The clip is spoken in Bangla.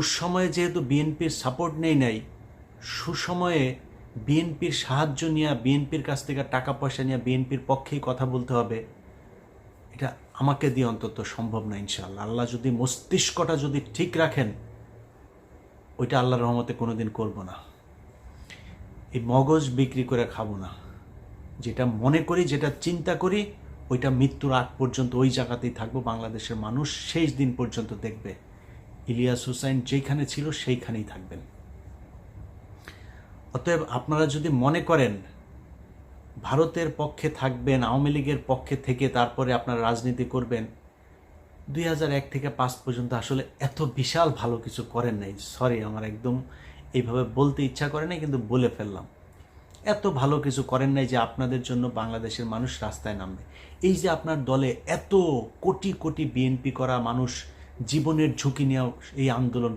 দুঃসময়ে যেহেতু বিএনপির সাপোর্ট নাই, সুসময়ে বিএনপির সাহায্য নিয়ে, বিএনপির কাছ থেকে টাকা পয়সা নিয়ে বিএনপির পক্ষেই কথা বলতে হবে, এটা আমাকে দিয়ে অন্তত সম্ভব না। ইনশাআল্লাহ আল্লাহ যদি মস্তিষ্কটা যদি ঠিক রাখেন, ওইটা আল্লাহর রহমতে কোনোদিন করব না। এই মগজ বিক্রি করে খাবো না। যেটা মনে করি, যেটা চিন্তা করি, ওইটা মৃত্যুর আগ পর্যন্ত ওই জায়গাতেই থাকবো। বাংলাদেশের মানুষ শেষ দিন পর্যন্ত দেখবে ইলিয়াস হোসাইন যেখানে ছিল সেইখানেই থাকবেন। অতএব আপনারা যদি মনে করেন ভারতের পক্ষে থাকবেন, আওয়ামী লীগের পক্ষে থেকে তারপরে আপনারা রাজনীতি করবেন, 2001 থেকে 5 পর্যন্ত আসলে এত বিশাল ভালো কিছু করেন নাই। সরি, আমার একদম এইভাবে বলতে ইচ্ছা করে নাই, কিন্তু বলে ফেললাম। এত ভালো কিছু করেন নাই যে আপনাদের জন্য বাংলাদেশের মানুষ রাস্তায় নামবে। এই যে আপনার দলে এত কোটি কোটি বিএনপি করা মানুষ জীবনের ঝুঁকি নিয়েও এই আন্দোলন